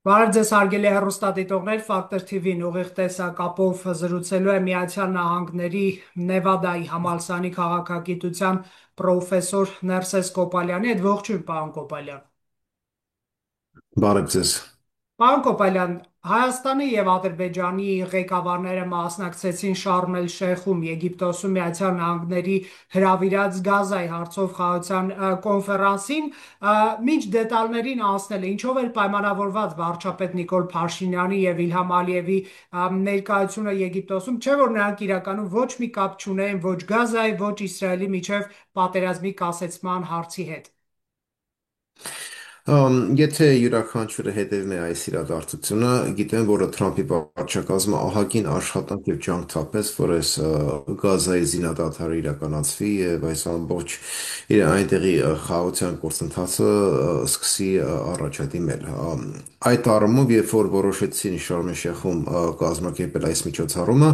Բարև ձեզ հարգելի հեռուստադիտողներ, Factor TV-ն ուղիղ տեսակապով զրուցելու է Միացյալ Նահանգների Նևադայի համալսարանի քաղաքագիտության պրոֆեսոր Ներսես Կոպալյանի հետ։ Ողջույն, պարոն Կոպալյան։ Բարև ձեզ։ Պարոն Կոպալյան, Հայաստանի եւ Ադրբեջանի ղեկավարները մասնակցեցին Շարմ el-Շեյխում, Եգիպտոսում Միացյալ Նահանգների հրավիրած Գազայի հարցով խաղաղության կոնֆերանսին, մինչ դետալներին անցնելը, ինչով էր պայմանավորված վարչապետ Նիկոլ Փաշինյանի եւ Իլհամ Ալիևի ներկայությունը Եգիպտոսում, չէ՞ որ նրանք իրականում ոչ մի կապ չունեն ոչ Գազայի, ոչ Իսրայելի միջև պատերազմի կասեցման հարցի հետ։ Եթե յուրաքանչյուրը հետևում է այս իրադարձությունը, գիտեմ, որ Թրամփի վարչակազմը ահագին աշխատանք եւ ջանք թափեց, որ այս Գազայի զինադադարը իրականացվի եւ այս ամբողջ իր այնտեղի խաղաղության գործընթացը սկսի առաջադիմել։ Այդ առումով, երբ որ որոշեցին Շարմ el-Շեյխում կազմակերպել այս միջոցառումը,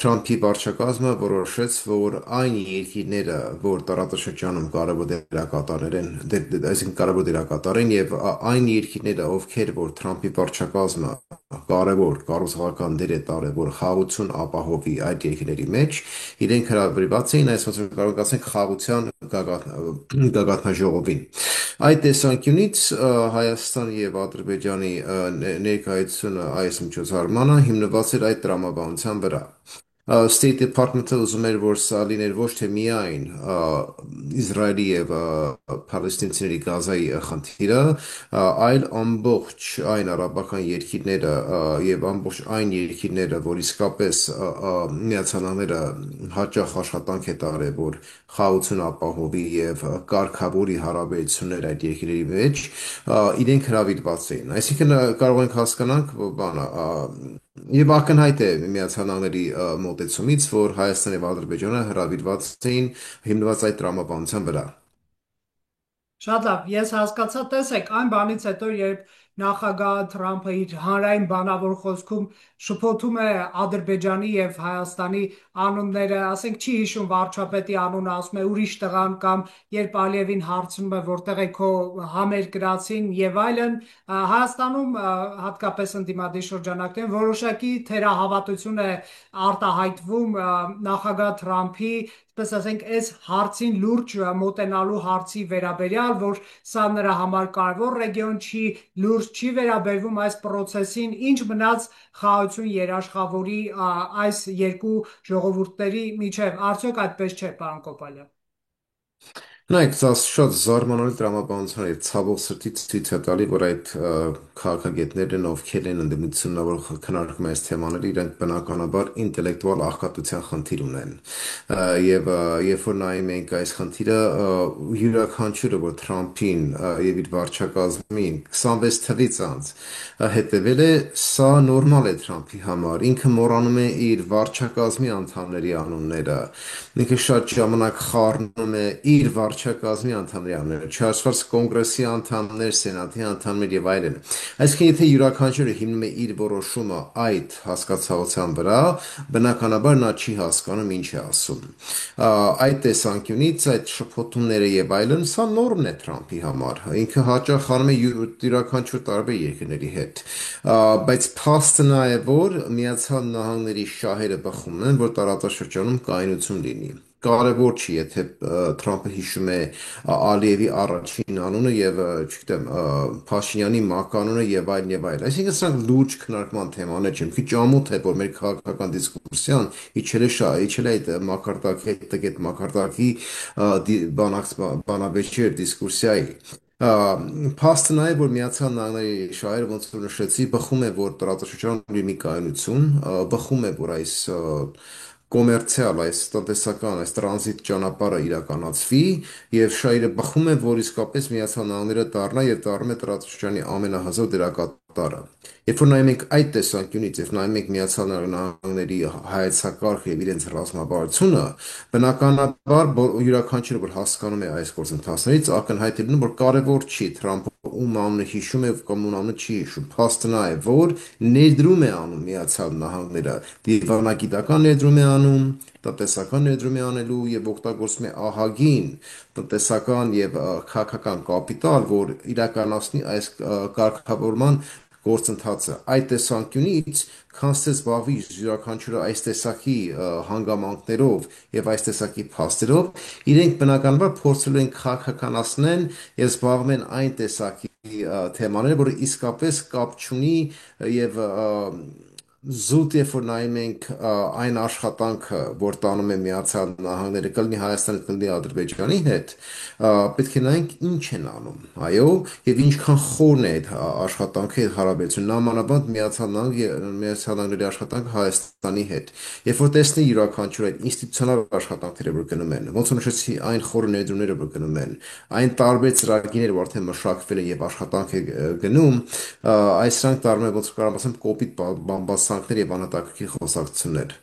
Թրամփի վարչակազմը որոշեց, որ այն երկիրները, որ տարածաշրջանում կարևոր դերակատարներ են, այսինքն կարևոր դերակատար են եւ այն երկիրները, ովքեր որ Թրամփի վարչակազմը կարևոր կառուցողական դեր է տարել, որ խաղաղություն ապահովի այդ երկրների մեջ, իրենք հրավիրված էին, այսպես որ կարող ենք ասենք խաղաղության գագաթնաժողովին։ Այդ տեսանկյունից Հայաստանի եւ Ադրբեջանի ներկայությունը այս միջոցառմանը հիմնված էր այդ տրամաբանության վրա։ State Department-ը ուզում էր, որ սա լիներ ոչ թե միայն Իսրայելի եւ Պալեստինցիների Գազայի խնդիրը, այլ ամբողջ այն արաբական երկիրները եւ ամբողջ այն երկիրները, որ իսկապես Միացյալ Նահանգները հաճախ աշխատանք է տարել, որ խաղաղություն ապահովի եւ կարգավորի հարաբերություններ այդ երկրների մեջ, իրենք հրավիրված էին։ Այսինքն կարող ենք հասկանանք, բանը, եւ ակնհայտ է Միացյալ Նահանգների մոտեցումից, որ Հայաստան եւ Ադրբեջանը հրավիրված էին հիմնված այդ տրամաբանության վրա։ Շատ լավ, ես հասկացա, տեսեք, այն բանից հետո, երբ նախագահ Թրամփը իր հանրային բանավոր խոսքում շփոթում է Ադրբեջանի եւ Հայաստանի անունները, ասենք չի հիշում վարչապետի անունը, ասում է ուրիշ տղան կամ երբ Ալիևին հարցնում է որտեղ է քո համերկրացին եւ այլն, Հայաստանում հատկապես ընդդիմադիր շրջանակներում որոշակի թերահավատություն է արտահայտվում նախագահ Թրամփի պես ասենք, այս հարցին լուրջ մոտենալու հարցի վերաբերյալ, որ սա նրա համար կարևոր ռեգիոն չի, լուրջ չի վերաբերվում այս process-ին, ինչ մնաց խաղաղություն երաշխավորի այս երկու ժողովուրդների միջև, արդյոք այդպես չէ, պարոն Կոպալյան։ Նայեք, սա շատ զարմանալի տրամաբանություն է, ցավոք սրտի ցույց է տալի, որ այդ քաղաքագետներն, ովքեր են ընդդիմությունն, որ քննարկում են այս թեմաները, իրենք բնականաբար ինտելեկտուալ աղքատության խնդիր ունեն։ Եվ երբ որ նայում ենք այս խնդիրը, յուրաքանչյուրը, որ Թրամփին եւ իր վարչակազմին 26 թվից անց հետևել է, սա նորմալ է Թրամփի համար։ Ինքը մոռանում է իր վարչակազմի անդամների անունները։ Ինքը շատ ժամանակ խառնում է իր վարչակազմի անդամների անունները, չհաշված կոնգրեսի անդամներ, սենատի անդամներ եւ այլն։ Այսինքն, եթե յուրաքանչյուրը հիմնում է իր որոշումը այդ հասկացողության վրա, բնականաբար նա չի հասկանում ինչ է ասում։ Այդ տեսանկյունից այդ շփոթումները եւ այլն, սա նորմն է Թրամփի համար։ Ինքը հաճախ անում է յուրաքանչյուր տարբեր երկրների հետ։ Բայց փաստը նա է, որ Միացյալ Նահանգների շահերը բխում են, որ տարածաշրջանում կայունություն լինի։ Կարևոր չի, եթե Թրամփը հիշում է Ալիևի առաջին անունը եւ, չգիտեմ, Փաշինյանի մականունը եւ այլն եւ այլն։ Այսինքն սրանք լուրջ քննարկման թեմաներ չեն։ Քիչ ամոթ է, որ մեր քաղաքական դիսկուրսիան իջել է այդ մակարդակի, այդ տգետ մակարդակի բանավեճեր դիսկուրսիայի։ Փաստը նա է, որ Միացյալ Նահանգների շահերը ոնց որ նշեցի, բխում է, որ տարածաշրջանում լինի կայունություն, բխում է, որ այս կոմերցիալ, այս տնտեսական, այս տրանզիտ ճանապարհը իրականացվի եւ շահերը բխում է, որ իսկապես Միացյալ Նահանգները դառնա եւ դառնում է տարածաշրջանի ամենահզոր դերակատարը։ Երբ որ նայում ենք այդ տեսանկյունից եւ նայում ենք Միացյալ Նահանգների հայեցակարգը եւ իրենց ռազմավարությունը, բնականաբար յուրաքանչյուրը որ հասկանում է այս գործընթացներից, ակնհայտ է լինում, որ կարևոր չի Թրամփը ում անունը հիշում է կամ ում անունը չի հիշում։ Փաստը նա է, որ ներդրում է անում Միացյալ Նահանգները, դիվանագիտական ներդրում է անում, տնտեսական ներդրում է անելու եւ օգտագործում է ահագին տնտեսական եւ քաղաքական կապիտալ, որ իրականացնի այս կարգավորման գործընթացը այդ տեսանկյունից, քան թե զբաղվի յուրաքանչյուրը այս տեսակի հանգամանքներով եւ այս տեսակի փաստերով, իրենք բնականաբար փորձելու են քաղաքականացնեն եւ զբաղվում են այն տեսակի թեմաներ, որը իսկապես կապ չունի եւ զուտ երբ որ նայում ենք այն աշխատանքը, որ տանում է Միացյալ Նահանգները, կլինի Հայաստանի, կլինի Ադրբեջանի հետ, պետք է նայենք ինչ են անում, այո, եւ ինչքան խորն է այդ աշխատանքը, այդ հարաբերությունը, նամանավանդ Միացյալ Նահանգների աշխատանքը Հայաստանի հետ։ Երբ որ տեսնի յուրաքանչյուր այդ ինստիտուցիոնալ աշխատանքները, որ գնում են, ոնց որ նշեցի, այն խորը ներդրումները, որ գնում են, այն տարբեր ծրագիրները, որ արդեն մշակվել են եւ աշխատանք է գնում, այսրանք դառնում են ոնց որ կարող ասեմ կոպիտ բամբասանքներ եւ անհատակրկիտ խոսակցություններ։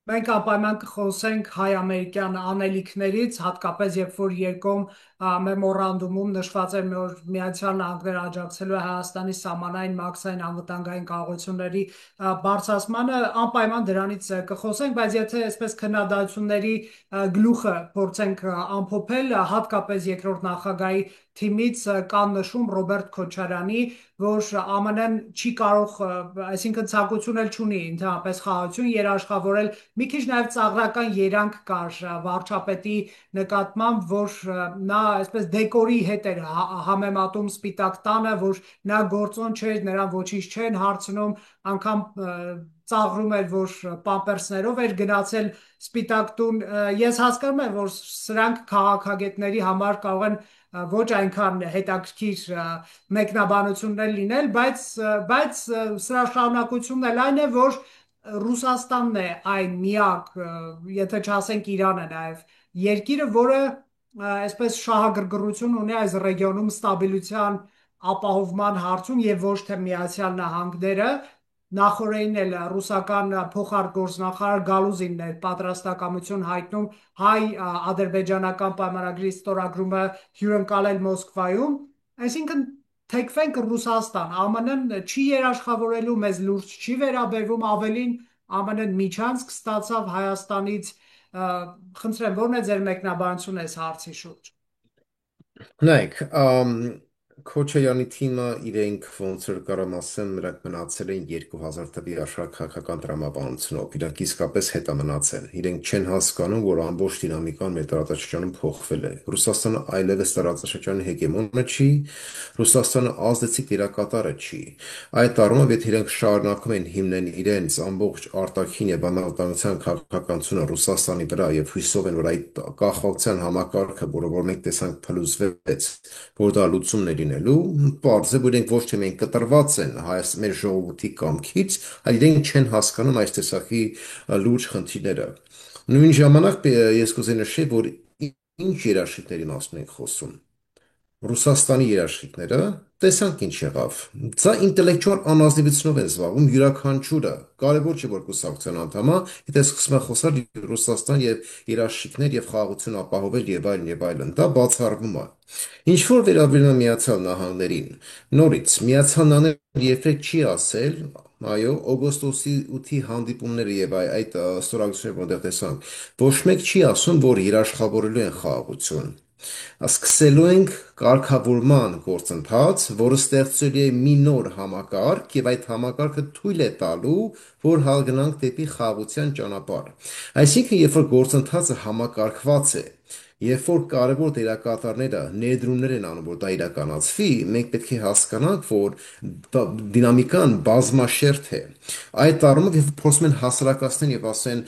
Մենք անպայման կխոսենք հայ-ամերիկյան անելիքներից, հատկապես երբ որ երկում մեմորանդումում նշված էր, որ Միացյալ Նահանգները աջակցելու է Հայաստանի սահմանային մաքսային անվտանգային կարողությունների բարձրացմանը, անպայման դրանից կխոսենք, բայց եթե այսպես քննադատությունների գլուխը փորձենք ամփոփել, հատկապես երկրորդ նախագահի թիմից կան նշում Ռոբերտ Քոչարյանի, որ ԱՄՆ-ն չի կարող, այսինքն ցանկություն էլ չունի ընդհանրապես խաղաղություն երաշխավորել։ Մի քիչ նաև ծաղրական երանգ կար վարչապետի նկատմամբ, որ նա այսպես դեկորի հետ էր համեմատում Սպիտակ տանը, որ նա գործոն չէր, նրան ոչինչ չեն հարցնում, անգամ ծաղրում էր, որ պամպերսներով էր գնացել Սպիտակ տուն։ Ես հասկանում եմ, որ սրանք քաղաքագետների համար կարող են ոչ այնքան հետաքրքիր մեկնաբանություններ լինել, բայց սրա շարունակությունն էլ այն է, որ Ռուսաստանն է այն միակ, եթե չասենք Իրանը նաև, երկիրը, որը այսպես շահագրգռություն ունի այս ռեգիոնում ստաբիլության ապահովման հարցում եւ ոչ թե Միացյալ Նահանգները, նախորդին էլ ռուսական փոխարտգործնախարար Գալուզինն էր պատրաստակամություն հայտնում հայ-ադրբեջանական պայմանագրի ստորագրումը հյուրընկալել Մոսկվայում, այսինքն թեքվենք Ռուսաստան, ԱՄՆ-ն չի երաշխավորելու, մեզ լուրջ չի վերաբերվում, ավելին ԱՄՆ-ն միջանցք ստացավ Հայաստանից, խնդրեմ, ո՞րն է ձեր մեկնաբանությունը այս հարցի շուրջ։ Նայեք, Քոչարյանի թիմը իրենք ոնց որ կարամ ասեմ, նրանք մնացել են 2000 թվականի աշխարհաքաղաքական տրամաբանությունով, իրանք իսկապես հետամնացել, իրենք չեն հասկանում, որ ամբողջ դինամիկան մեր տարածաշրջանում փոխվել է, Ռուսաստանը այլևս տարածաշրջանի հեգեմոնը չի, Ռուսաստանը ազդեցիկ դերակատարը չի, այդ առումով եթե իրենք շարունակում են հիմնեն իրենց ամբողջ արտաքին եւ անվտանգության քաղաքականությունը Ռուսաստանի վրա եւ հույսով են, որ այդ կախվածության համակարգը, որը մենք տեսանք փլուզվեց, որ դա լուծումն է լինելու, պարզ է, որ իրենք ոչ թե մենք կտրված են մեր ժողովրդի կամքից, այլ իրենք չեն հասկանում այս տեսակի լուրջ խնդիրները։ Նույն ժամանակ ես կուզեի նշել, որ ինչ երաշխիքների մասին ենք խոսում։ Ռուսաստանի երաշխիքները տեսանք ինչ եղավ։ Սա ինտելեկտուալ անազնիվությունով են զբաղվում յուրաքանչյուրը։ Կարևոր չէ որ կուսակցության անդամա, եթե սկսում են խոսալ Ռուսաստան եւ երաշխիքներ եւ խաղաղություն ապահովել եւ այլն եւ այլն, դա բացառվում է։ Ինչ որ վերաբերում է Միացյալ Նահանգներին, նորից Միացյալ Նահանգները երբեք չի ասել, այո, օգոստոսի 8-ի հանդիպումները եւ այդ ստորագրությունները, որտեղ տեսանք, ոչ մեկ չի ասում, որ երաշխավորելու են խաղաղություն սկսելու ենք կարգավորման գործընթաց, որը ստեղծելու է մի նոր համակարգ եւ այդ համակարգը թույլ է տալու, որ հալգնանք դեպի խաղաղության ճանապարհ։ Այսինքն, երբ որ գործընթացը համակարգված է, երբ որ կարևոր դերակատարները ներդրումներ են անում, որ դա իրականացվի, մենք պետք է հասկանանք, որ դինամիկան բազմաշերտ է։ Այդ առումով, երբ փորձում են հասարակացնել եւ ասեն,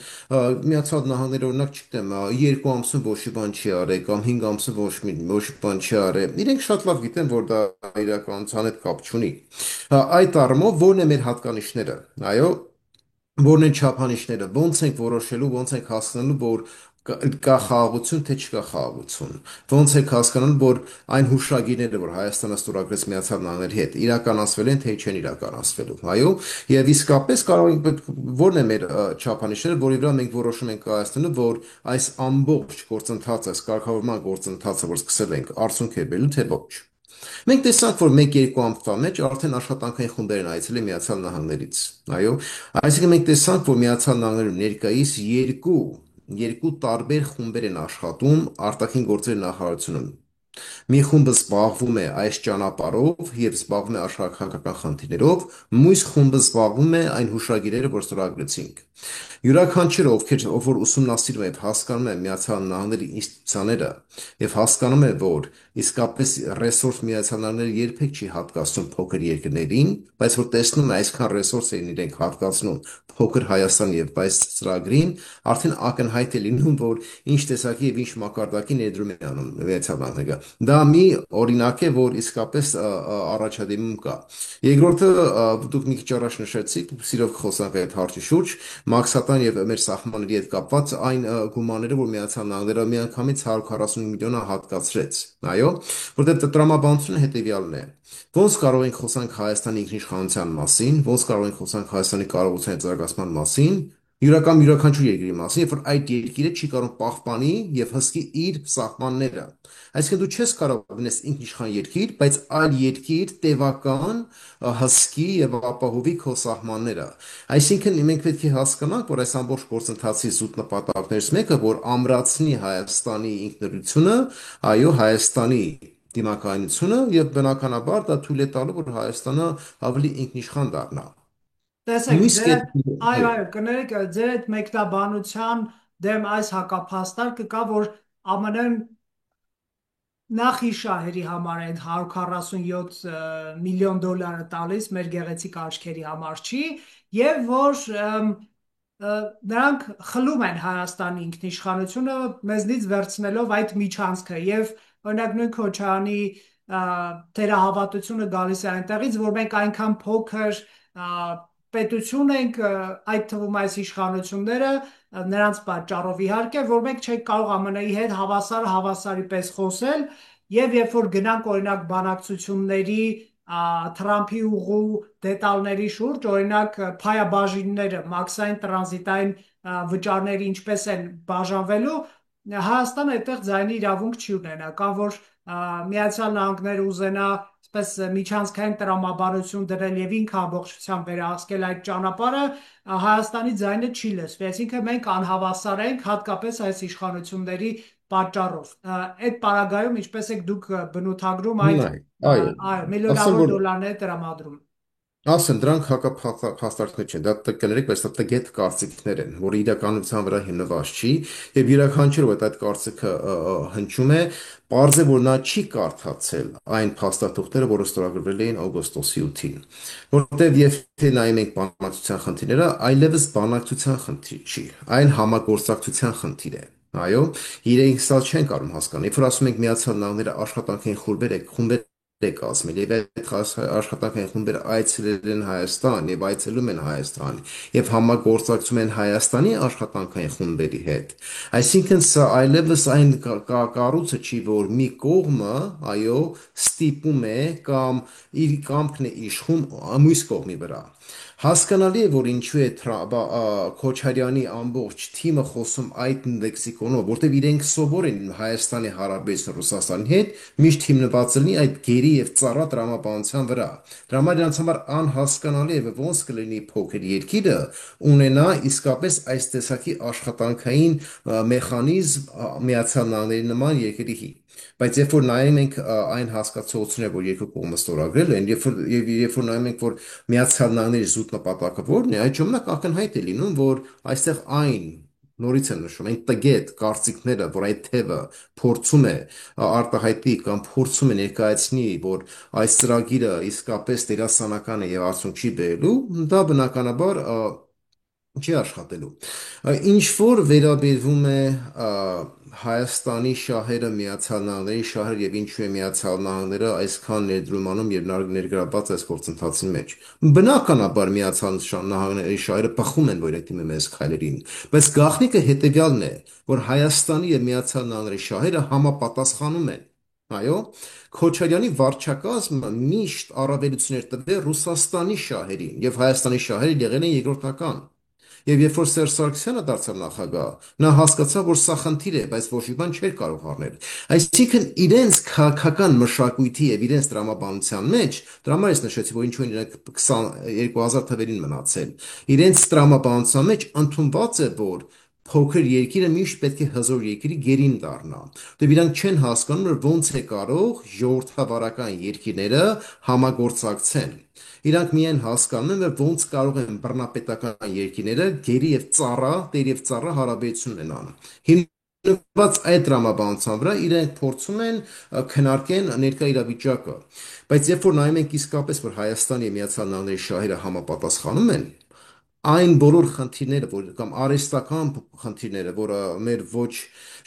Միացյալ Նահանգները օրինակ չգիտեմ, 2 ամսում ոչ մի բան չի արել կամ 5 ամսում ոչ մի բան չի արել, իրենք շատ լավ գիտեն, որ դա իրականության հետ կապ չունի։ Այդ առումով ո՞րն է մեր հատկանիշները։ Այո, որն են չափանիշները, ոնց ենք որոշելու, ոնց ենք հասկանալու, որ կա խաղաղություն, թե չկա խաղաղություն։ Ոնց եք հասկանալու, որ այն հուշագիրները, որ Հայաստանը ստորագրեց Միացյալ Նահանգների հետ, իրականացվել են, թե չեն իրականացվելու։ Այո, եւ իսկապես կարող ենք ո՞րն է մեր չափանիշները, որի վրա մենք որոշում ենք կայացնելու, որ այս ամբողջ գործընթացը, այս կարգավորման գործընթացը, որ սկսել ենք, արդյունք է բերելու, թե ոչ։ Մենք տեսանք, որ 1-2 ամսվա մեջ արդեն աշխատանքային խումբեր են այցելել Միացյալ Նահանգներից։ Այո, այսինքն մենք տեսանք, որ Միացյալ Նահանգներում ներկայիս երկու տարբեր խումբեր են աշխատում արտաքին գործերի նախարարությունում։ Մի խումբը զբաղվում է այս ճանապարհով եւ զբաղվում է աշխարհագրական խնդիրներով, մյուս խումբը զբաղվում է այն հուշագիրերը, որ ստորագրեցինք։ Յուրաքանչյուրը, ով որ ուսումնասիրում է եւ հասկանում է Միացյալ Նահանգների ինստիտուցիաները եւ հասկանում է, որ իսկապես ռեսուրս Միացյալ Նահանգները երբեք չի հատկացնում փոքր երկրներին, բայց որ տեսնում է այսքան ռեսուրս են իրենք հատկացնում փոքր Հայաստան եւ այս ծրագրին, արդեն ակնհայտ է լինում, որ ինչ տեսակի եւ ինչ մակարդակի ներդրում է անում Միացյալ Նահանգները։ Դա մի օրինակ է, որ իսկապես առաջադիմում կա։ Երկրորդը, դուք մի քիչ առաջ նշեցիք, սիրով խոսանք այդ հարցի շուրջ, Մաքսատան եւ մեր սահմանների հետ կապված այն գումարները, որ Միացյալ Նահանգները միանգամից 145 միլիոնը հատկացրեց։ Այո, որտեղ տրամաբանությունը հետեւյալն է. ոնց կարող ենք խոսանք Հայաստանի ինքնիշխանության մասին, ոնց կարող ենք խոսանք Հայաստանի կարողության զարգացման մասին, յուրաքանչյուր երկրի մասին, երբ որ այդ երկիրը չի կարող պահպանի եւ հսկի իր սահմանները։ Այսինքն դու չես կարող լինես ինքնիշխան երկիր, բայց այլ երկիր տևական հսկի եւ ապահովի քո սահմանները։ Այսինքն մենք պետք է հասկանանք, որ այս ամբողջ գործընթացի զուտ նպատակներից մեկը, որ ամրացնի Հայաստանի ինքնուրույնությունը, այո, Հայաստանի դիմակայունությունը եւ բնականաբար դա թույլ է տալու, որ Հայաստանը ավելի ինքնիշխան դառնա։ Տեսեք, Նույնիսկ ձեր այդ այո, այո, այո, կներեք, ձեր այդ մեկնաբանության դեմ այս հակափաստարկը կա, որ ԱՄՆ-ն նախ իր շահերի համար այդ 147 միլիոն դոլարը տալիս մեր գեղեցիկ աչքերի համար չի, եւ որ նրանք խլում են Հայաստանի ինքնիշխանությունը մեզնից վերցնելով այդ միջանցքը եւ օրինակ նույն Քոչարյանի թերահավատությունը գալիս է այնտեղից, որ մենք այնքան փոքր պետություն ենք, այդ թվում այս իշխանությունները նրանց պատճառով իհարկե, որ մենք չենք կարող ԱՄՆ-ի հետ հավասարի պես խոսել եւ երբ որ գնանք օրինակ բանակցությունների Թրամփի ուղու դետալների շուրջ, օրինակ փայաբաժինները, մաքսային տրանզիտային վճարները ինչպես են բաժանվելու, Հայաստանը այդտեղ ձայնի իրավունք չի ունենա, կամ որ Միացյալ Նահանգները ուզենա այսպես միջանցքային տրամաբանություն դրել եւ ինքը ամբողջությամբ վերահսկել այդ ճանապարհը, Հայաստանի ձայնը չի լսվի, այսինքն մենք անհավասար ենք հատկապես այս իշխանությունների պատճառով։ Այդ պարագայում ինչպես եք դուք բնութագրում այդ նայ, այո, ասեմ միլիոնավոր որ դոլարների տրամադրում։ Ասեն, դրանք հակափաստարկներ չեն, դա կներեք, բայց դա տգետ կարծիքներ են, որ իրականության վրա հիմնված չի, եւ յուրաքանչյուր որ այդ կարծիքը հնչում է, պարզ է, որ նա չի կարդացել այն փաստաթուղթերը, որը ստորագրվել էին օգոստոսի 8-ին, որտեղ եթե նայում ենք բանակցության խնդիրները, այլևս բանակցության խնդիր չի, այլ համագործակցության խնդիր է։ Այո, իրենք սա չեն կարող հասկանալ։ Երբ որ ասում ենք Միացյալ Նահանգները աշխատանքային խումբեր է կազմել եւ այդ աշխատանքային խումբերը այցելել են Հայաստան եւ այցելում են Հայաստան եւ համագործակցում են Հայաստանի աշխատանքային խումբերի հետ, այսինքն սա այլևս այն կառույցը չի, որ մի կողմը այո ստիպում է կամ իր կամքն է իշխում մյուս կողմի վրա։ Հասկանալի է, որ ինչու է Քոչարյանի ամբողջ թիմը խոսում այդ լեքսիկոնով, որտեղ իրենք սովոր են Հայաստանի Հարաբերություն Ռուսաստանի հետ միշտ հիմնված լինի այդ գերի եւ ծառա տրամաբանության վրա։ Դրա համար նրանց համար անհասկանալի է, որ ոնց կլինի փոքր երկիրը ունենա իսկապես այս տեսակի աշխատանքային մեխանիզմ Միացյալ Նահանգների նման երկրի։ Բայց երբ որ նայում ենք այն հասկացությունները, որ երկու կողմը ստորագրել են, երբ որ նայում ենք, որ Միացյալ Նահանգների զուտ նպատակը որն է, այդ ժամանակ ակնհայտ է լինում, որ այստեղ այն նորից եմ նշում, այն տգետ կարծիքները, որ այդ թևը փորձում է արտահայտի կամ փորձում է ներկայացնի, որ այս ծրագիրը իսկապես դերասանական է եւ արդյունք չի բերելու, դա բնականաբար չի աշխատելու։ Ինչ որ վերաբերվում է Հայաստանի շահերը, Միացյալ Նահանգների շահերը եւ ինչու է Միացյալ Նահանգները այսքան ներդրումանում եւ ներգրաված այս գործընթացի մեջ։ Բնականաբար Միացյալ Նահանգների շահերը բխում են որակի մեծ քայլերին, բայց գաղտնիքը հետեւյալն է, որ Հայաստանի եւ Միացյալ Նահանգների շահերը համապատասխանում են։ Այո, Քոչարյանի վարչակազմը միշտ առավելություններ տվել Ռուսաստանի շահերին եւ Հայաստանի շահերը եղել են երկրորդական։ Եվ երբ որ Սերժ Սարգսյանը դարձավ նախագահ, նա հասկացավ, որ սա խնդիր է, բայց ոչ մի բան չէր կարող առնել։ Այսինքն իրենց քաղաքական մշակույթի եւ իրենց տրամաբանության մեջ, դրա համար ես նշեցի, որ ինչու են իրենք 2000 թվերին մնացել։ Իրենց տրամաբանության մեջ ընդունված է, որ փոքր երկիրը միշտ պետք է հզոր երկրի գերին դառնա։ Դե իրանք չեն հասկանում, որ ոնց է կարող ժողովրդավարական երկիրները համագործակցեն։ Իրանք միայն հասկանում են, որ ոնց կարող են բռնապետական երկիրները գերի եւ ծառա, տեր եւ ծառա հարաբերություն ունենան։ Հիմնված այդ դրամաբանության վրա իրենք փորձում են քննարկեն ներկա իրավիճակը։ Բայց երբ որ նայում ենք իսկապես, որ Հայաստանի եւ Միացյալ Նահանգների շահերը համապատասխանում են, այն բոլոր խնդիրները, որ կամ արհեստական խնդիրները, որը մեր ոչ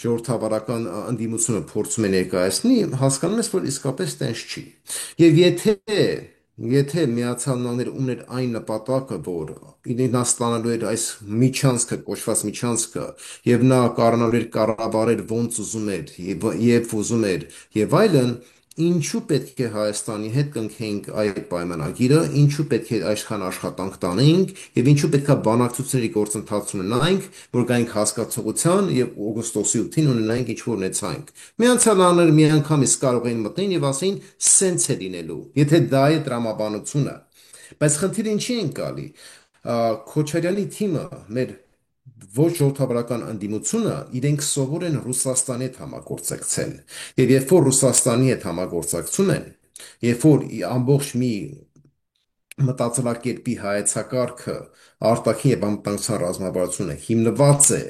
ժողովրդավարական ընդդիմությունը փորձում է ներկայացնի, հասկանում ես, որ իսկապես տենց չի։ Եվ եթե Միացյալ Նահանգները ուներ այն նպատակը, որ նա ստանալու էր այս միջանցքը, կոչված միջանցքը, եւ նա կարողանալու էր կառավարել ոնց ուզում էր եւ ուզում էր եւ այլն, ինչու պետք է Հայաստանի հետ կնքեինք այդ պայմանագիրը, ինչու պետք է այսքան աշխատանք տանենք եւ ինչու պետք է բանակցությունների գործընթաց ունենայինք, որ գայինք հասկացողության եւ օգոստոսի 8-ին ունենայինք ինչ որ ունեցայինք։ Միացյալ Նահանգները միանգամից կարող էին մտնեն եւ ասեին սենց է լինելու, եթե դա է տրամաբանությունը։ Բայց խնդիրը ինչի են գալի։ Քոչարյանի թիմը մեր ոչ ժողովրդավարական ընդդիմությունը իրենք սովոր են Ռուսաստանի հետ համագործակցել։ Եվ երբ որ Ռուսաստանի հետ համագործակցում են, երբ որ ամբողջ մի մտածելակերպի հայեցակարգը արտաքին եւ անվտանգության ռազմավարությունը հիմնված է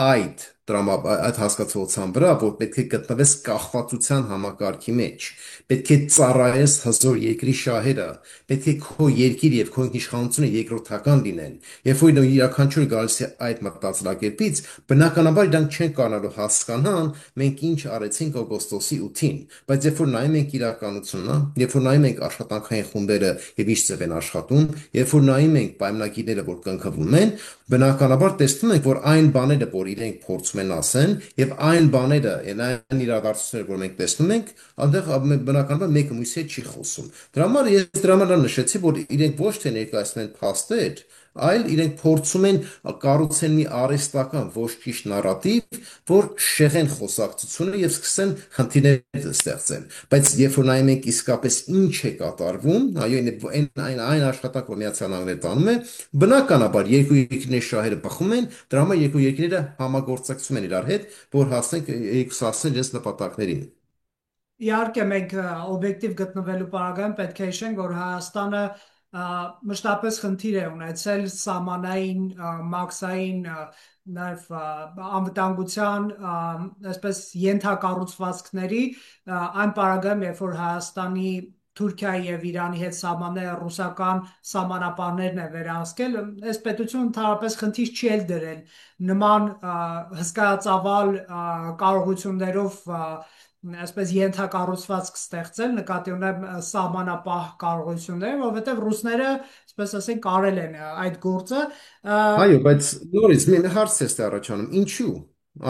այդ հասկացության վրա, որ պետք է գտնվես կախվածության համակարգի մեջ, պետք է ծառայես հզոր երկրի շահերը, պետք է քո երկիր եւ քո ինքնիշխանությունը երկրորդական լինեն։ Երբ որ յուրաքանչյուրը գալիս է այդ մտածելակերպից, բնականաբար իրանք չեն կարողանալու հասկանան մենք ինչ արեցինք օգոստոսի 8-ին, բայց երբ որ նայում ենք իրականությունը, երբ որ նայում ենք աշխատանքային խումբերը եւ ինչ ձև են աշխատում, երբ որ նայում ենք պայմանագիրները, որ կնքվում են, բնականաբար տեսնում ենք, որ այն բաները, որ իրենք փորձում են ասեն, եւ այն բաները, այն իրադարձությունները, որ մենք տեսնում ենք, այնտեղ բնականաբար մեկը մյուսի հետ չի խոսում։ Դրա համար նշեցի, որ իրենք ոչ թե ներկայացնեն փաստեր, այլ իրենք փորձում են կառուցեն մի արհեստական ոչ ճիշտ նարատիվ, որ շեղեն խոսակցությունը եւ սկսեն խնդիրներ ստեղծել։ Բայց երբ որ նայում ենք իսկապես ինչ է կատարվում, այո, այն աշխատանքը, որ Միացյալ Նահանգները տանում է, բնականաբար երկու երկրների շահերը բխում են, դրա համար երկու երկրները համագործակցում են իրար հետ, որ հասնեն իրենց նպատակներին։ Իհարկե, մենք օբյեկտիվ գտնվելու պարագայում պետք է հիշենք, որ Հայաստանը մշտապես խնդիր է ունեցել սահմանային, մաքսային, նաև անվտանգության, այսպես ենթակառուցվածքների, այն պարագայում, երբ որ Հայաստանի Թուրքիայի եւ Իրանի հետ սահմանները ռուսական սահմանապահներն է վերահսկել, այս պետությունը ընդհանրապես խնդիր չի էլ դրել նման հսկայածավալ կարողություններով այսպես ենթակառուցվածք ստեղծել, նկատի ունեմ սահմանապահ կարողությունները, որովհետև ռուսները, այսպես ասենք, կարել են այդ գործը։ Այո, բայց նորից մի հարց է ստե առաջանում։ Ինչու՞։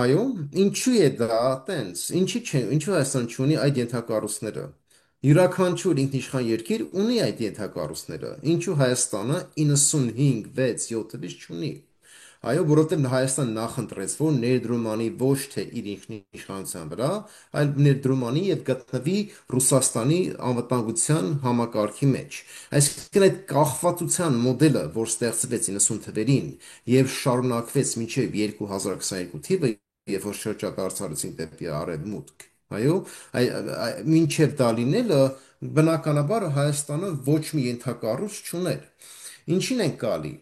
Այո, ինչու է դա տենց։ Ինչի՞ չէ, ինչու Հայաստան չունի այդ ենթակառուցները։ Յուրաքանչյուր ինքնիշխան երկիր ունի այդ ենթակառուցները։ Ինչու Հայաստանը 95, 6, 7-ից չունի։ Այո, որովհետև Հայաստան նախընտրեց, որ ներդրում անի ոչ թե իր ինքնիշխանության վրա, այլ ներդրում անի եւ գտնվի Ռուսաստանի անվտանգության համակարգի մեջ։ Այսինքն այդ կախվածության մոդելը, որ ստեղծվեց 90 թվերին եւ շարունակվեց մինչեւ 2022 թիվը, երբ որ շրջադարձարեցին դեպի արևմուտք, այո, մինչեւ դա լինելը բնականաբար Հայաստանը ոչ մի ենթակառույց չուներ։ Ինչին են գալի։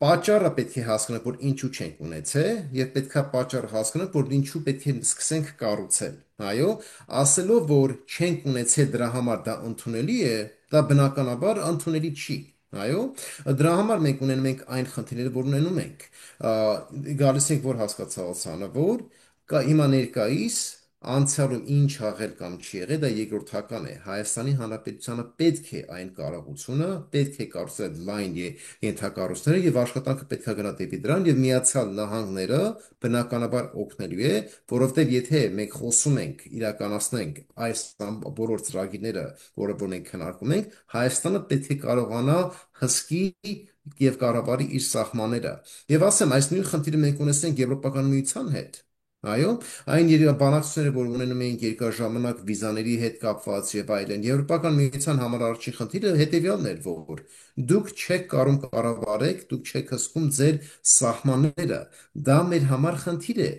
Պատճառը պետք է հասկանանք, որ ինչու չենք ունեցել, եւ պետքա պատճառը հասկանանք, որ ինչու պետք է սկսենք կառուցել։ Այո, ասելով, որ չենք ունեցել դրա համար դա ընդունելի է, դա բնականաբար ընդունելի չի։ Այո, դրա համար մենք ունենում ենք այն խնդիրները, որ ունենում ենք։ Գալիս ենք որ հասկացողությանը, որ կա հիմա ներկայիս անցյալում ինչ աղել կամ չի եղել, դա երկրորդական է։ Հայաստանի Հանրապետությանը պետք է այն կարողությունը, պետք է կառուցել լայն ենթակառուցները եւ աշխատանքը պետք է գնա դեպի դրան եւ Միացյալ Նահանգները բնականաբար օգնելու է, որովհետեւ եթե մենք խոսում ենք, իրականացնենք այս բոլոր ծրագիրները, որը որ մենք քննարկում ենք, Հայաստանը պետք է կարողանա հսկի եւ կառավարի իր սահմանները։ Եվ ասեմ, այս նույն խնդիրը մենք ունեցենք Եվրոպական միության հետ։ Այո, այն բանակցությունները, որ ունենում էին երկար ժամանակ վիզաների հետ կապված եւ այլն, Եվրոպական միության համար առաջին խնդիրը հետեւյալն էր, որ դուք չեք կարող կառավարեք, դուք չեք հսկում ձեր սահմանները։ Դա մեր համար խնդիր է։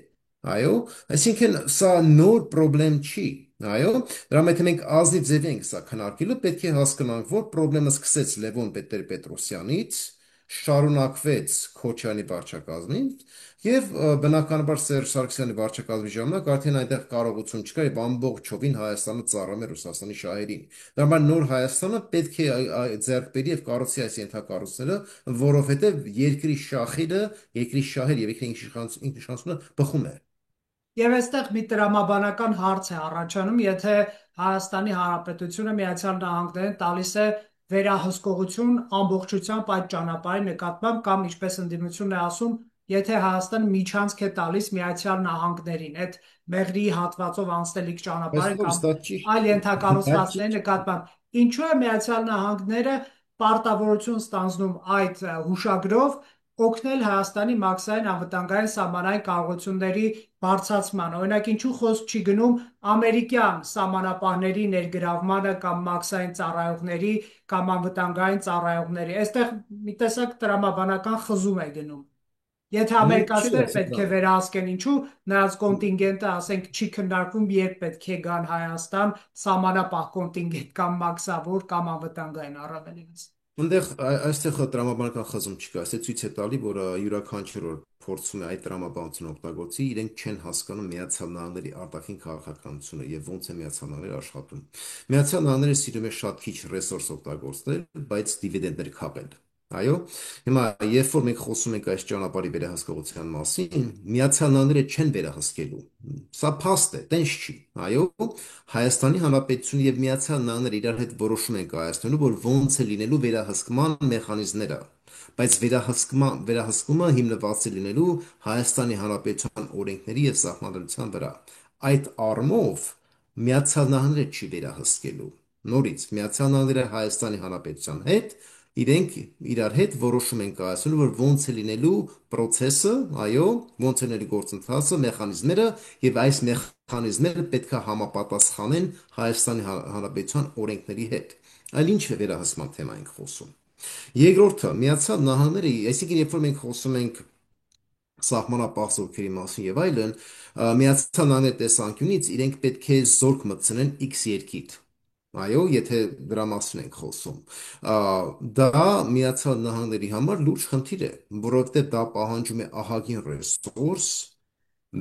Այո, այսինքն սա նոր խնդրեմ չի։ Այո, դրա մեջ մենք ազնիվ ձև ենք սա քննարկելու, պետք է հասկանանք, որ խնդրեմը սկսեց Լևոն Պետրոսյանից, շարունակվեց Քոչյանի վարչակազմից եւ բնականաբար Սերժ Սարգսյանի վարչակազմի ժամանակ արդեն այնտեղ կարողություն չկար եւ ամբողջովին Հայաստանը ծառայում էր Ռուսաստանի շահերին։ Դա համար նոր Հայաստանը պետք է ձեռք բերի եւ կառուցի այս ենթակառույցները, որովհետեւ երկրի շահերը եւ երկրի ինքնիշխանությունը բխում է։ Եվ այստեղ մի տրամաբանական հարց է առաջանում, եթե Հայաստանի Հանրապետությունը Միացյալ Նահանգներին տալիս է վերահսկողություն ամբողջությամբ այդ ճանապարհի նկատմամբ կամ ինչպես ընդդիմությունն է ասում, եթե Հայաստանը միջանցք է տալիս Միացյալ Նահանգներին, այդ մեղրի հատվածով անցնելիք Բայց ճանապարհը Ֆորս կամ դա այլ ճիշտ դա ենթակառուցվածքների ճիշտ նկատմամբ, ինչու է Միացյալ Նահանգները պարտավորություն ստանձնում այդ հուշագրով օգնել Հայաստանի մաքսային անվտանգային սահմանային կարողությունների բարձրացման։ Օրինակ, ինչու խոսք չի գնում ամերիկյան սահմանապահների ներգրավմանը կամ մաքսային ծառայողների կամ անվտանգային ծառայողների։ Այստեղ մի տեսակ տրամաբանական խզում է գնում։ Եթե չէ, ամերիկացիները պետք սա է վերահսկեն, ինչու նրանց կոնտինգենտը, ասենք, չի քննարկվում, երբ պետք է գան Հայաստան, սահմանապահ կոնտինգենտ կամ մաքսավոր կամ անվտանգային առավելևս։ այստեղ տրամաբանական խզում չկա, այստեղ ցույց է տալի, որ յուրաքանչյուր օր փորձում է այդ տրամաբանությունը օգտագործի, իրենք չեն հասկանում Միացյալ Նահանգների արտաքին քաղաքականությունը եւ ոնց է Միացյալ Նահանգները աշխատում։ Միացյալ Նահանգները սիրում է շատ քիչ ռեսուրս օգտագործել, բայց դիվիդենդներ քաղել։ Այո, հիմա երբ որ մենք խոսում ենք այս ճանապարհի վերահսկողության մասին, Միացյալ Նահանգները չեն վերահսկելու։ Սա փաստ է, տենց չի։ Այո, Հայաստանի Հանրապետությունը եւ Միացյալ Նահանգները իրար հետ որոշում են կայացնելու, որ ոնց է լինելու վերահսկման մեխանիզմները, բայց վերահսկումը հիմնված է լինելու Հայաստանի Հանրապետության օրենքների եւ սահմանադրության վրա։ Այդ առումով Միացյալ Նահանգները չի վերահսկելու։ Նորից Միացյալ Նահանգները Հայաստանի Հանրապետության հետ իրենք իրար հետ որոշում են կայացնում, որ ոնց է լինելու process-ը, այո, ոնց է լինելու գործընթացը, մեխանիզմները եւ այս մեխանիզմները պետք է համապատասխանեն Հայաստանի Հանրապետության օրենքների հետ։ Այլ ինչ վերահսկման թեմա ենք խոսում։ Երկրորդը, Միացյալ Նահանգները, այսինքն երբ որ մենք խոսում ենք սահմանապահ զորքերի մասին եւ այլն, Միացյալ Նահանգների տեսանկյունից իրենք պետք է զորք մտցնեն X երկիտ։ Այո, եթե դրա մասին ենք խոսում, դա Միացյալ Նահանգների համար լուրջ խնդիր է, որովհետև դա պահանջում է ահագին ռեսուրս,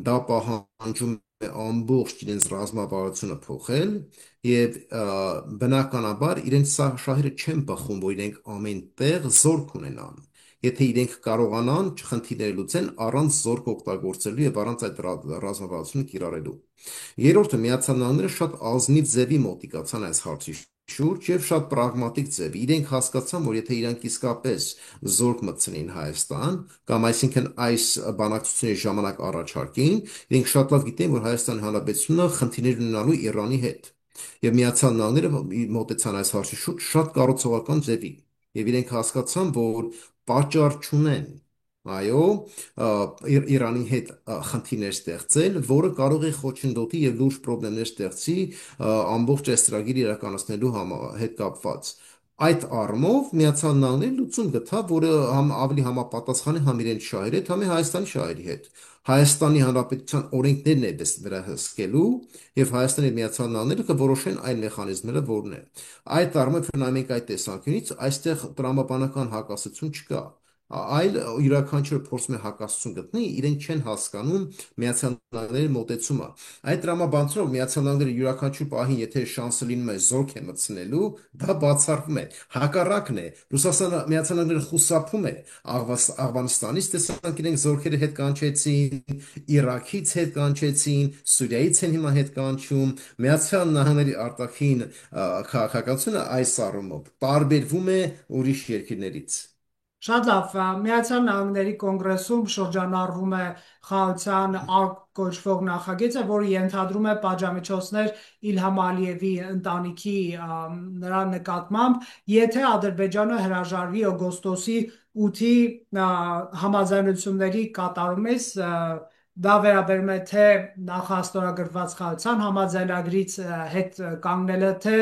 դա պահանջում է ամբողջ իրենց ռազմավարությունը փոխել եւ բնականաբար իրենց շահերը չեն բխում, որ իրենք ամեն տեղ զորք ունենան։ Եթե իրենք կարողանան խնդիրները լուծեն առանց զորք օգտագործելու եւ առանց այդ ռազմավարությունը կիրառելու։ Երրորդը Միացյալ Նահանգները շատ ազնիվ ձևի մոտիկացան այս հարցի շուրջ եւ շատ պրագմատիկ ձև։ Իրենք հասկացան, որ եթե իրանք իսկապես զորք մտցնեին Հայաստան, կամ այսինքն այս բանակցությունների ժամանակ առաջարկեին, իրենք շատ լավ գիտեն, որ Հայաստանի Հանրապետությունը խնդիրներ ունենալու Իրանի հետ։ Եվ Միացյալ Նահանգները մոտեցան այս հարցի շուրջ շատ կառուցողական ձևի։ Եվ իրենք հասկացան, որ պատճառ չունեն այո, Իրանի հետ խնդիրներ ստեղծել, որը կարող է խոչընդոտի եւ լուրջ խնդիրներ ստեղծի ամբողջ այս ծրագիրը իրականացնելու հետ կապված։ Այդ առումով Միացյալ Նահանգները լուծում գտավ, որը ավելի համապատասխան է համ իրենց շահերի հետ, համ է Հայաստանի շահերի հետ։ Հայաստանի Հանրապետության օրենքներն է վերահսկելու եւ Հայաստանի եւ Միացյալ Նահանգները կորոշեն այն մեխանիզմները, որն է։ Այդ առումով նայում ենք այդ տեսանկյունից, այստեղ տրամաբանական հակասություն չկա, այլ յուրաքանչյուրը փորձում է հակասություն գտնի, իրենք չեն հասկանում Միացյալ Նահանգների մոտեցումը։ Այդ տրամաբանությամբ Միացյալ Նահանգները յուրաքանչյուր պահին, եթե շանսը լինում է զորք է մտցնելու, դա բացառվում է։ Հակառակն է, Ռուսաստանը Միացյալ Նահանգները խուսափում է Աֆղանստանից, տեսանք իրենք զորքերը հետ կանչեցին, Իրաքից հետ կանչեցին, Սուրիայից են հիմա հետ կանչում։ Միացյալ Նահանգների արտաքին քաղաքականությունը այս առումով տարբերվում է ուրիշ երկրներից։ Շատ լավ, Միացյալ Նահանգների կոնգրեսում շրջանառվում է խաղաղության արգ կոչվող նախագիծը, որը ենթադրում է պատժամիջոցներ Իլհամ Ալիևի ընտանիքի նրա նկատմամբ, եթե Ադրբեջանը հրաժարվի օգոստոսի 8-ի համաձայնությունների կատարումից դա վերաբերում է թե նախաստորագրված խաղացան համաձայնագրից հետ կանգնելը, թե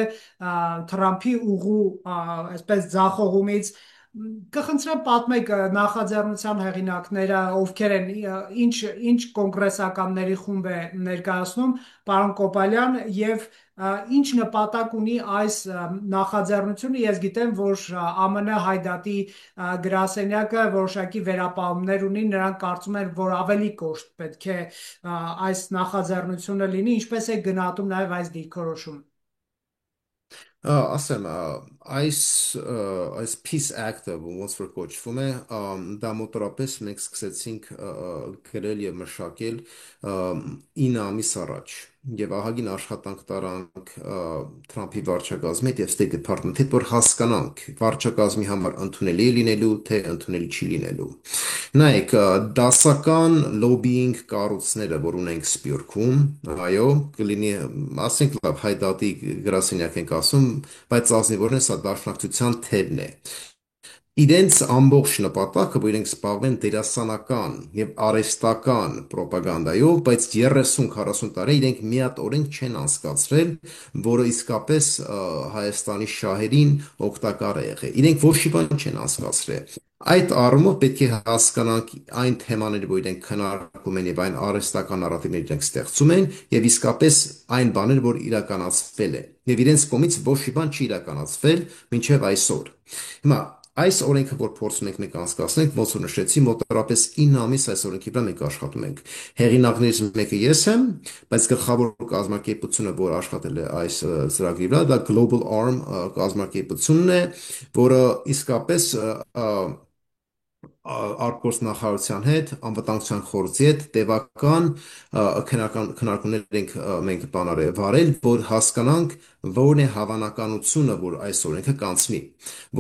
Թրամփի ուղու այսպես ձախողումից կխնդրեմ պատմեք նախաձեռնության հեղինակները ովքեր են, ինչ կոնգրեսականների խումբ է ներկայացնում պարոն Կոպալյան եւ ինչ նպատակ ունի այս նախաձեռնությունը։ Ես գիտեմ, որ ԱՄՆ հայդատի գրասենյակը որոշակի վերապահումներ ունի, նրանք կարծում են, որ ավելի կոշտ պետք է այս նախաձեռնությունը լինի, ինչպես է գնահատում նաև այս դիրքորոշումը։ Ասեմ, այս Peace Act-ը, ոնց որ կոչվում է, դա մոտորապես մենք սկսեցինք գրել եւ մշակել 9 ամիս առաջ։ Եվ ահագին աշխատանք տարանք Թրամփի վարչակազմի հետ եւ State Department-ի հետ, որ հասկանանք վարչակազմի համար ընդունելի է լինելու, թե ընդունելի չի լինելու։ Նայեք, դասական լոբիինգ կառույցները, որ ունենք Սփյուռքում, այո, կլինի, ասենք լավ, հայդատի գրասենյակ ենք ասում, բայց ազնիվորեն սա դաշնակցության թևն է։ Իրենց ամբողջ նպատակը, որ իրենք զբաղվեն դերասանական եւ արհեստական ռոպագանդայով, բայց 30-40 տարի իրենք մի հատ օրենք չեն անցկացրել, որը իսկապես Հայաստանի շահերին օգտակար է եղել։ Իրենք ոչ մի բան չեն անցկացրել։ Այդ առումով պետք է հասկանանք այն թեմաները, որ իրենք քննարկում են եւ այն արհեստական նարատիվները իրենք ստեղծում են եւ իսկապես այն բաները, որ իրականացվել է։ Եվ իրենց կողմից ոչ մի բան չի իրականացվել մինչեւ այսօր։ Հիմա այս օրենքը, որ փորձում ենք մենք անցկացնել, ոնց որ նշեցի, մոտավորապես 9 ամիս այս օրենքի վրա մենք աշխատում ենք։ Հեղինակներից մեկը ես եմ, բայց գլխավոր կազմակերպությունը, որ աշխատել է այս ծրագրի վրա, դա Global Arm կազմակերպությունն է, որը իսկապես արտգործնախարարության հետ, անվտանգության խորհրդի հետ տևական քննարկումներ ենք մենք վարել, որ հասկանանք որն է հավանականությունը, որ այս օրենքը կանցնի։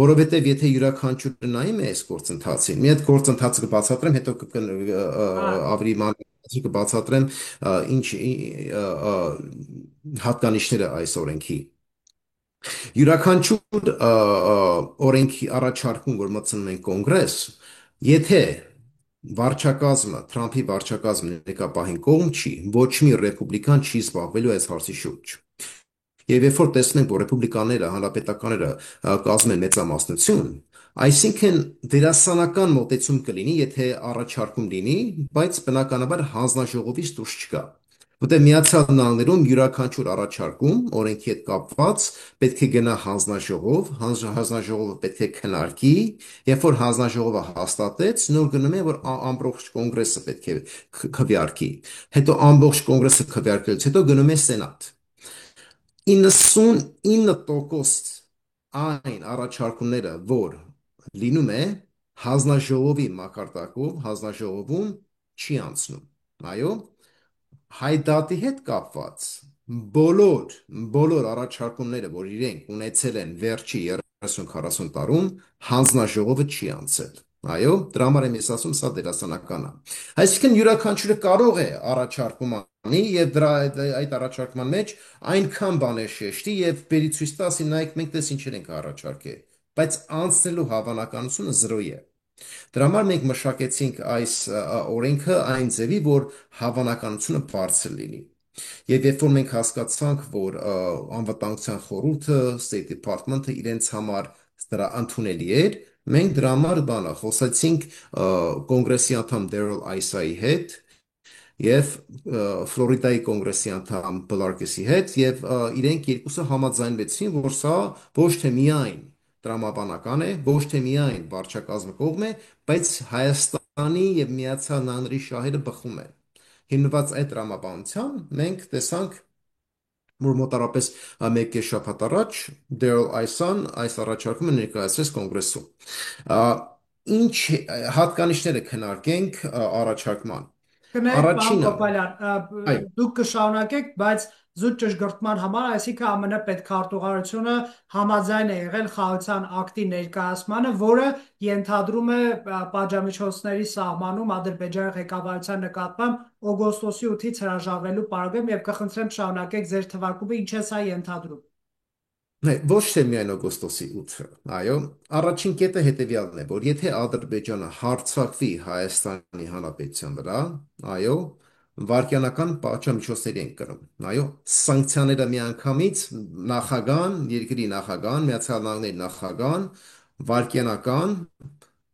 Որովհետև եթե յուրաքանչյուրը նայում է այս գործընթացին, մի հատ գործընթացը կբացատրեմ, հետո ավելի մանրամասն կբացատրեմ ինչ հատկանիշները այս օրենքի։ Յուրաքանչյուր օրենքի առաջարկում, որ մտցնում են կոնգրես, եթե վարչակազմը, Թրամփի վարչակազմը ներկապահին կողմ չի, ոչ մի ռեպուբլիկան չի զբաղվելու այս հարցի շուրջ։ Եվ երբ որ տեսնում ենք, որ ռեպուբլիկաները, հանրապետականները կազմում են մեծամասնություն, այսինքն դերասանական մոտեցում կլինի, եթե առաջարկում լինի, բայց բնականաբար հանձնաժողովից դուրս չկա։ Որտեղ Միացյալ Նահանգներում յուրաքանչյուր առաջարկում օրենքի հետ կապված պետք է գնա հանձնաժողով, հանձնաժողովը պետք է քննարկի, երբ որ հանձնաժողովը հաստատեց, նոր գնում է, որ ամբողջ կոնգրեսը պետք է քվեարկի։ Հետո ամբողջ կոնգրեսը քվեարկելուց հետո գնում է Սենատ։ 99% այն առաջարկումները, որ լինում է հանձնաժողովի մակարդակով, հանձնաժողովում չի անցնում։ Այո, հայդատի հետ կապված բոլոր առաջարկումները, որ իրենք ունեցել են վերջի 30-40 տարում, հանձնաժողովը չի անցել։ Այո, դրա համար եմ ես ասում, սա դերասանական է։ Այսինքն յուրաքանչյուրը կարող է առաջարկում անի եւ դրա այդ առաջարկման մեջ այնքան բաներ շեշտի եւ բերի ցույց տա, ասի նայեք մենք դες ինչեր ենք առաջարկել, բայց անցնելու հավանականությունը 0 է։ Դրա համար մենք մշակեցինք այս օրենքը այն ձևի, որ հավանականությունը բարձր լինի։ Եվ երբ որ մենք հասկացանք, որ անվտանգության խորհուրդը, State Department-ը իրենց համար դրա ընդունելի էր, մենք դրա համար բանը խոսեցինք կոնգրեսի անդամ Daryl Issai-ի հետ եւ Ֆլորիդայի կոնգրեսի անդամ Բլարկեսի հետ եւ իրենք երկուսը համաձայնվեցին, որ սա ոչ թե միայն տրամաբանական է, ոչ թե միայն վարչակազմը կողմ է, բայց Հայաստանի եւ Միացյալ Նահանգների շահերը բխում են։ Հիմնված այդ տրամաբանության մենք տեսանք, որ մոտարապես մեկ շաբաթ առաջ Daryl Issai-ն այս առաջարկումը ներկայացրեց կոնգրեսում։ Ինչ հատկանիշները քննարկենք առաջարկման։ Կներեք, պարոն Առաջինը, Կոպալյան, այո, դուք կշարունակեք, բայց զուտ ճշգրտման համար, այսինքն ԱՄՆ պետքարտուղարությունը համաձայն է եղել խաղաղության ակտի ներկայացմանը, որը ենթադրում է պատժամիջոցների սահմանում Ադրբեջանի ղեկավարության նկատմամբ օգոստոսի 8-ից հրաժարվելու պարագայում եւ կխնդրեմ շարունակեք ձեր թվարկումը, ինչ է սա ենթադրում։ ոչ թե միայն օգոստոսի 8-ը, այո, առաջին կետը հետևյալն է, որ եթե Ադրբեջանը հարձակվի Հայաստանի Հանրապետության վրա, այո, վարկյանական պատժամիջոցների ենք կրում։ Այո, սանկցիաները միանգամից նախագահան, երկրի նախագահան, Միացյալ Նահանգների նախագահան, վարկյանական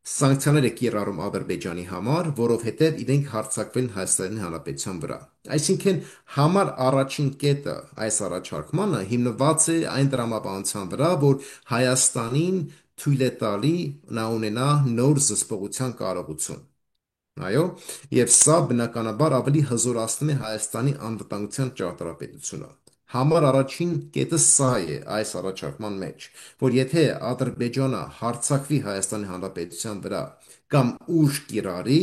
սանկցիաներ է կիրառում Ադրբեջանի համար, որովհետև իրենք հարձակվել են Հայաստանի Հանրապետության վրա։ Այսինքն համար առաջին կետը այս առաջարկմանը հիմնված է այն տրամաբանության վրա, որ Հայաստանին թույլ է տալի նա ունենա նոր զսպողության կարողություն։ Այո, եւ սա բնականաբար ավելի հզորացնում է Հայաստանի անվտանգության ճարտարապետությունը։ Համար առաջին կետը սա է այս առաջարկման մեջ, որ եթե Ադրբեջանը հարձակվի Հայաստանի Հանրապետության վրա կամ ուժ կիրառի,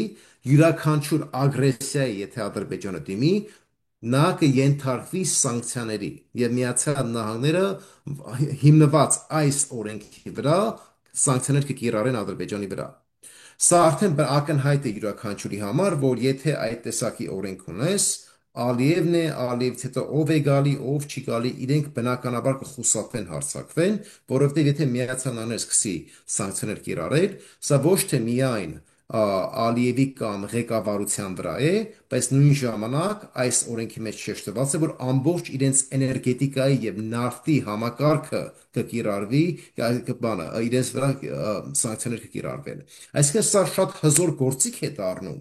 յուրաքանչյուր ագրեսիայի, եթե Ադրբեջանը դիմի, նա կենթարկվի սանկցիաների եւ Միացյալ Նահանգները հիմնված այս օրենքի վրա սանկցիաներ կկիրառեն Ադրբեջանի վրա։ Սա արդեն ակնհայտ է յուրաքանչյուրի համար, որ եթե այդ տեսակի օրենք ունես, Ալիևն է, Ալիևից հետո ով է գալի, ով չի գալի, իրենք բնականաբար կխուսափեն հարձակվեն, որովհետև եթե Միացյալ Նահանգները սկսի սանկցիաներ կիրառել, սա ոչ թե միայն Ալիևի կամ ղեկավարության վրա է, բայց նույն ժամանակ այս օրենքի մեջ շեշտված է, որ ամբողջ իրենց էներգետիկայի եւ նավթի համակարգը կկիրառվի, բանը իրենց վրա սանկցիաներ կկիրառվեն։ Այսինքն սա շատ հզոր գործիք է դառնում,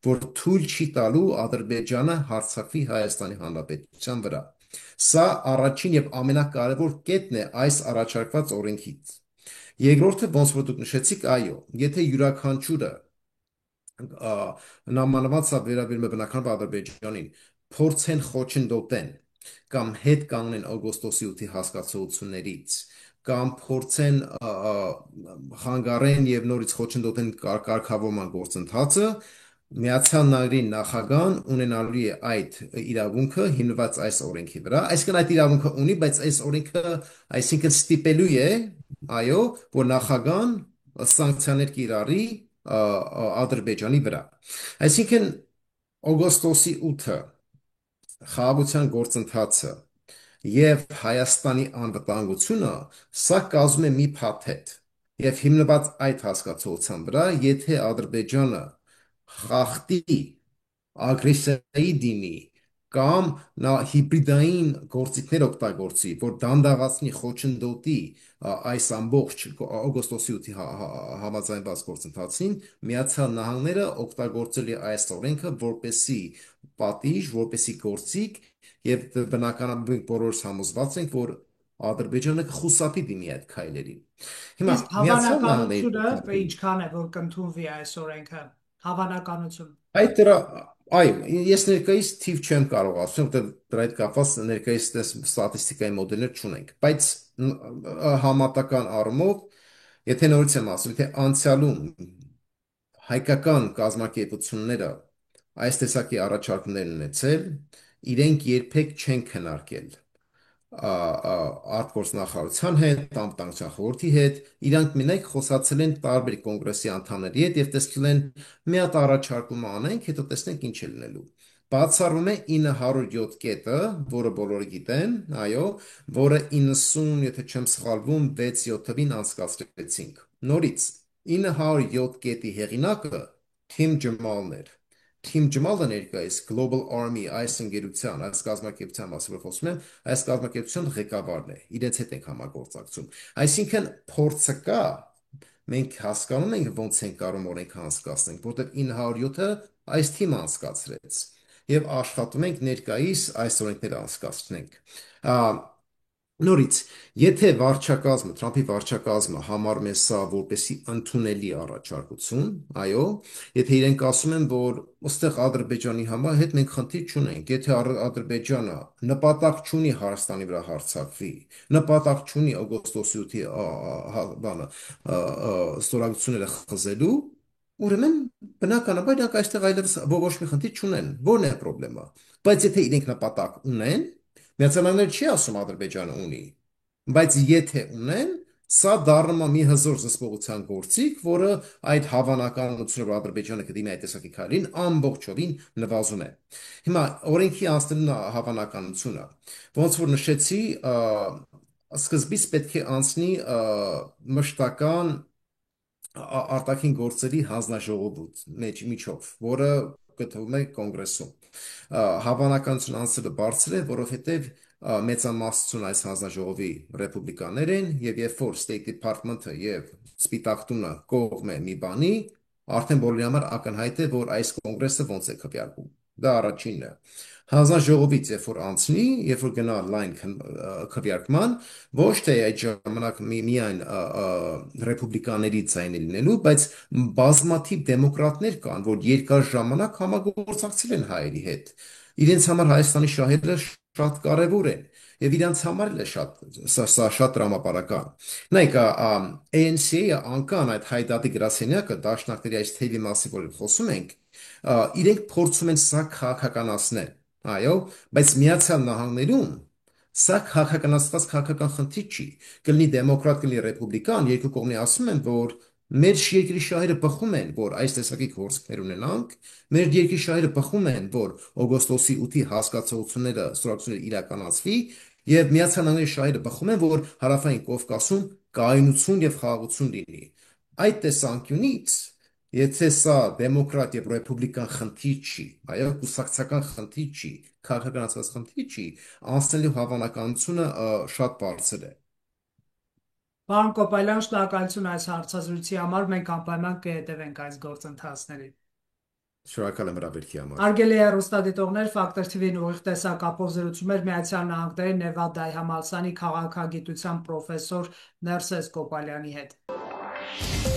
որ թույլ չի տալու Ադրբեջանը հարձակվի Հայաստանի Հանրապետության վրա։ Սա առաջին եւ ամենակարևոր կետն է այս առաջարկված օրենքից։ Երկրորդը, ոնց որ դուք նշեցիք, այո, եթե յուրաքանչյուրը նամանավանդ սա վերաբերում է բնականաբար Ադրբեջանին, փորձեն խոչընդոտեն կամ հետ կանգնեն օգոստոսի 8-ի հասկացություններից, կամ փորձեն խանգարեն եւ նորից խոչընդոտեն կարգավորման գործընթացը, Միացյալ Նահանգների նախագահան ունենալու է այդ իրավունքը հիմնված այս օրենքի վրա։ Այսինքն այդ իրավունքը ունի, բայց այս օրենքը, այսինքն ստիպելու է, այո, որ նախագահան սանկցիաներ կիրառի Ադրբեջանի վրա։ Այսինքն օգոստոսի 8-ը խաղաղության գործընթացը եւ Հայաստանի անվտանգությունը սա կազմում է մի փաթեթ եւ հիմնված այդ հասկացության վրա, եթե Ադրբեջանը խախտի ագրեսիայի դիմի կամ նա հիբրիդային գործիքներ օգտագործի, որ դանդաղացնի խոչընդոտի այս ամբողջ օգոստոսի 8-ի համաձայնված գործընթացին, Միացյալ Նահանգները օգտագործել է այս օրենքը որպեսի պատիժ, որպեսի գործիք եւ բնականաբար բոլորս համոզված ենք, որ Ադրբեջանը կխուսափի դիմի այդ քայլերին։ Հիմա Իսկ Միացյալ Նահանգների հավանականությունը փոխանցում ինչքան է, որ կընդունվի այս օրենքը։ Հավանականություն։ այդ դրա այո, ես ներկայիս թիվ չեմ կարող ասել, որտեղ դրա հետ կապված ներկայիս ստատիստիկայի մոդելներ չունենք, բայց համատական առումով, եթե նորից եմ ասում, եթե անցյալում հայկական կազմակերպությունները այս տեսակի առաջարկներ ունեցել, իրենք երբեք չեն քննարկել արտգործնախարարության հետ, անվտանգության խորհրդի հետ, իրանք մենակ խոսացել են տարբեր կոնգրեսի անդամների հետ եւ տեսել են մի հատ առաջարկում անենք, հետո տեսնենք ինչ է լինելու։ Բացառվում է 907 կետը, որը բոլորը գիտեն, այո, որը 90, եթե չեմ սխալվում, 6-7-ին անցկացրեցինք։ Նորից 907 կետի հեղինակը Թիմ Ջմալն էր։ Թիմ Ջմալը ներկայիս Global Army այս ընկերության, այս կազմակերպության մասին որ խոսում եմ, այս կազմակերպության ղեկավարն է։ Իրենց հետ ենք համագործակցում։ Այսինքն փորձը կա, մենք հասկանում ենք ոնց են կարող օրենք անցկացնենք, որտեղ 907-ը այս թիմը անցկացրեց եւ աշխատում ենք ներկայիս այս օրենքները անցկացնենք։ Նորից, եթե վարչակազմը, Թրամփի վարչակազմը համարում է սա որպեսի ընդունելի առաջարկություն, այո, եթե իրենք ասում են, որ ըստեղ Ադրբեջանի համար հետ մենք խնդիր չունենք, եթե Ադրբեջանը նպատակ չունի Հայաստանի վրա հարձակվի, նպատակ չունի օգոստոսի 8-ի բանը ստորագրությունները խզելու, ուրեմն բնականաբար իրանք այստեղ այլևս ոչ մի խնդիր չունեն։ Ո՞րն է խնդրեմը։ Բայց եթե իրենք նպատակ ունեն, Միացյալ Նահանգները չի ասում Ադրբեջանը ունի, բայց եթե ունեն, սա դառնում է մի հզոր զսպողության գործիք, որը այդ հավանականությունը, որ Ադրբեջանը կդիմի այդ տեսակի քայլին, ամբողջովին նվազում է։ Հիմա օրենքի անցնելու հավանականությունը, ոնց որ նշեցի, սկզբից պետք է անցնի մշտական արտաքին գործերի հանձնաժողովի միջով, որը գտնվում է կոնգրեսում։ Հավանականություն անցյալը բարձր է, որովհետև մեծամասնություն այս հանձնաժողովի ռեպուբլիկաներ են, եւ երբ որ State Department-ը եւ Սպիտակ տունը կողմ է մի բանի, արդեն բոլորի համար ակնհայտ է, որ այս կոնգրեսը ոնց է քվեարկում։ Դա առաջինն է։ Հանձնաժողովից երբ որ անցնի, երբ որ գնա լայն քվեարկման, ոչ թե այդ ժամանակ միայն ռեպուբլիկաների ձայնը լինելու, բայց բազմաթիվ դեմոկրատներ կան, որ երկար ժամանակ համագործակցել են հայերի հետ։ Իրենց համար Հայաստանի շահերը շատ կարևոր են եւ իրանց համար էլ է սա շատ տրամապարական։ Նայեք, ANC-ը անկան այդ հայդատի գրասենյակը դաշնակների այս թեյվի մասին, որ խոսում ենք, իրենք փորձում են սա քաղաքականացնել։ Այո, բայց Միացյալ Նահանգներում սա քաղաքականացված քաղաքական խնդիր չի։ Կլինի դեմոկրատ, կլինի ռեպուբլիկան, երկու կողմի ասում են, որ մեր երկրի շահերը բխում են, որ այս տեսակի գործիքներ ունենանք, մեր երկրի շահերը բխում են, որ օգոստոսի 8-ի հասկացությունները, ստորագրությունները իրականացվի, եւ Միացյալ Նահանգների շահերը բխում են, որ Հարավային Կովկասում կայունություն եւ խաղաղություն լինի։ Այդ տեսանկյունից եթե սա դեմոկրատ եւ ռեպուբլիկան խնդիր չի, այո, կուսակցական խնդիր չի, քաղաքականացված խնդիր չի, անցնելու հավանականությունը շատ բարձր է։ Պարոն Կոպալյան, շնորհակալություն այս հարցազրույցի համար։ Մենք անպայման կհետևենք այս գործընթացներին։ Շնորհակալ եմ հրավերքի համար։ Հարգելի հեռուստադիտողներ, Factor TV-ն ուղիղ տեսակապով զրուցում էր Միացյալ Նահանգների Նևադայի համալսարանի քաղաքագիտության պրոֆեսոր Ներսես Կոպալյանի հետ։